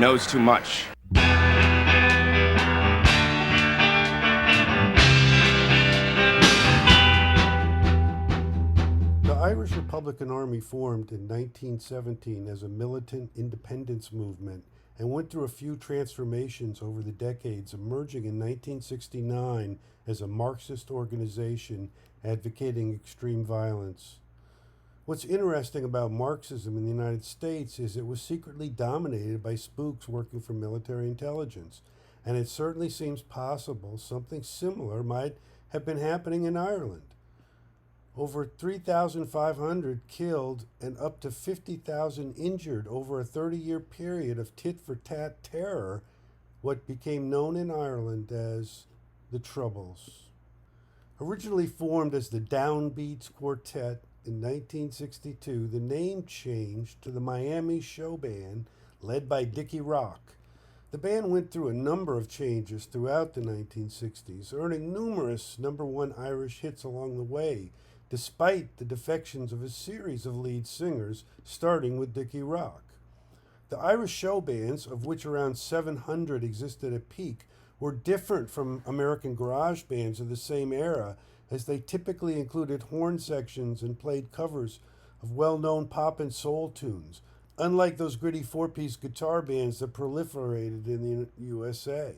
knows too much. The Irish Republican Army formed in 1917 as a militant independence movement and went through a few transformations over the decades, emerging in 1969 as a Marxist organization advocating extreme violence. What's interesting about Marxism in the United States is it was secretly dominated by spooks working for military intelligence, and it certainly seems possible something similar might have been happening in Ireland. Over 3,500 killed and up to 50,000 injured over a 30-year period of tit-for-tat terror, what became known in Ireland as the Troubles. Originally formed as the Downbeats Quartet in 1962, the name changed to the Miami Show Band, led by Dickie Rock. The band went through a number of changes throughout the 1960s, earning numerous #1 Irish hits along the way, despite the defections of a series of lead singers, starting with Dickie Rock. The Irish show bands, of which around 700 existed at peak, were different from American garage bands of the same era, as they typically included horn sections and played covers of well-known pop and soul tunes, unlike those gritty four-piece guitar bands that proliferated in the USA.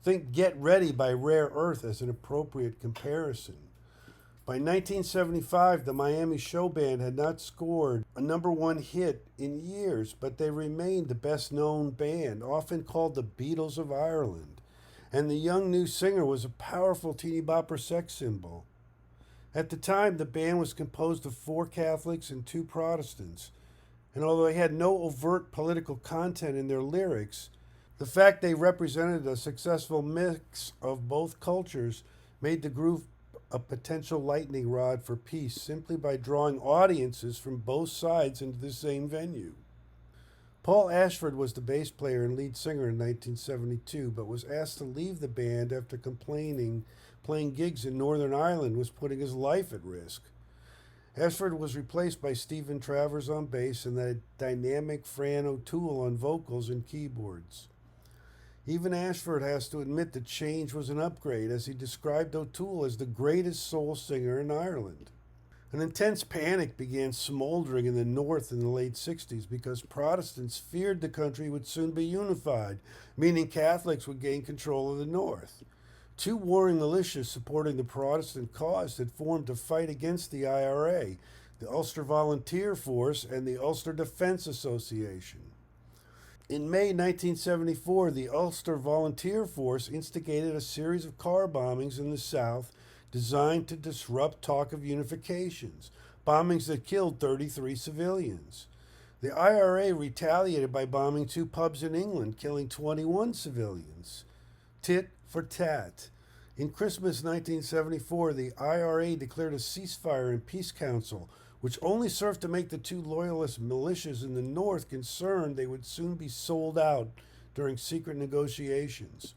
Think Get Ready by Rare Earth as an appropriate comparison. By 1975, the Miami Show Band had not scored a #1 hit in years, but they remained the best-known band, often called the Beatles of Ireland. And the young new singer was a powerful teeny-bopper sex symbol. At the time, the band was composed of 4 Catholics and 2 Protestants. And although they had no overt political content in their lyrics, the fact they represented a successful mix of both cultures made the group a potential lightning rod for peace simply by drawing audiences from both sides into the same venue. Paul Ashford was the bass player and lead singer in 1972, but was asked to leave the band after complaining playing gigs in Northern Ireland was putting his life at risk. Ashford was replaced by Stephen Travers on bass and the dynamic Fran O'Toole on vocals and keyboards. Even Ashford has to admit the change was an upgrade, as he described O'Toole as the greatest soul singer in Ireland. An intense panic began smoldering in the North in the late 60s because Protestants feared the country would soon be unified, meaning Catholics would gain control of the North. 2 warring militias supporting the Protestant cause had formed to fight against the IRA, the Ulster Volunteer Force and the Ulster Defense Association. In May 1974, the Ulster Volunteer Force instigated a series of car bombings in the South designed to disrupt talk of unifications, bombings that killed 33 civilians. The IRA retaliated by bombing 2 pubs in England, killing 21 civilians. Tit for tat. In Christmas 1974, the IRA declared a ceasefire and peace council, which only served to make the 2 loyalist militias in the North concerned they would soon be sold out during secret negotiations.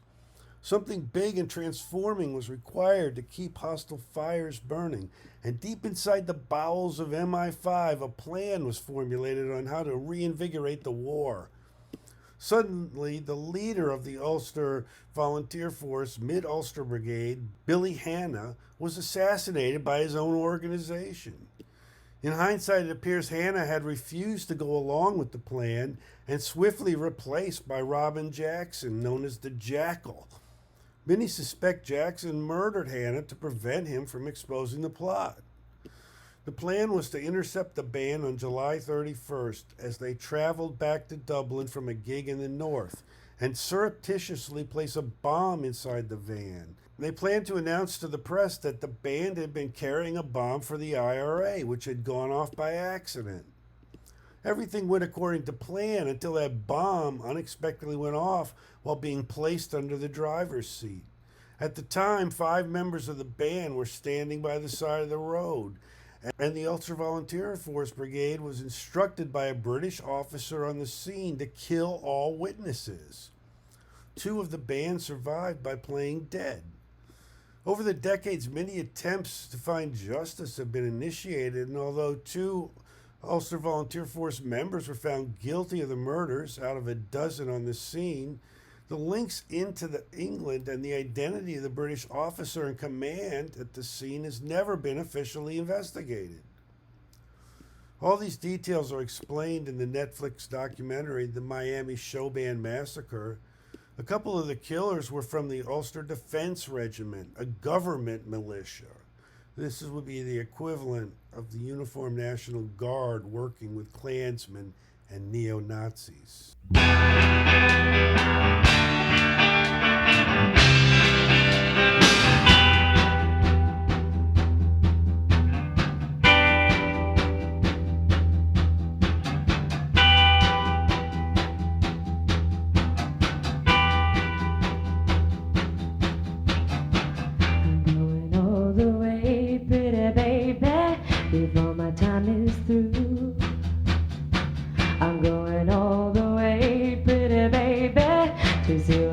Something big and transforming was required to keep hostile fires burning, and deep inside the bowels of MI5, a plan was formulated on how to reinvigorate the war. Suddenly, the leader of the Ulster Volunteer Force, Mid-Ulster Brigade, Billy Hanna, was assassinated by his own organization. In hindsight, it appears Hanna had refused to go along with the plan and swiftly replaced by Robin Jackson, known as the Jackal. Many suspect Jackson murdered Hanna to prevent him from exposing the plot. The plan was to intercept the band on July 31st as they traveled back to Dublin from a gig in the North and surreptitiously place a bomb inside the van. They planned to announce to the press that the band had been carrying a bomb for the IRA, which had gone off by accident. Everything went according to plan until that bomb unexpectedly went off while being placed under the driver's seat. At the time, 5 members of the band were standing by the side of the road, and the Ulster Volunteer Force Brigade was instructed by a British officer on the scene to kill all witnesses. 2 of the band survived by playing dead. Over the decades, many attempts to find justice have been initiated, and although 2 Ulster Volunteer Force members were found guilty of the murders out of a dozen on the scene. The links into England and the identity of the British officer in command at the scene has never been officially investigated. All these details are explained in the Netflix documentary, The Miami Showband Massacre. A couple of the killers were from the Ulster Defense Regiment, a government militia. This would be the equivalent of the Uniformed National Guard working with Klansmen and neo-Nazis. Before my time is through, I'm going all the way, pretty baby, to see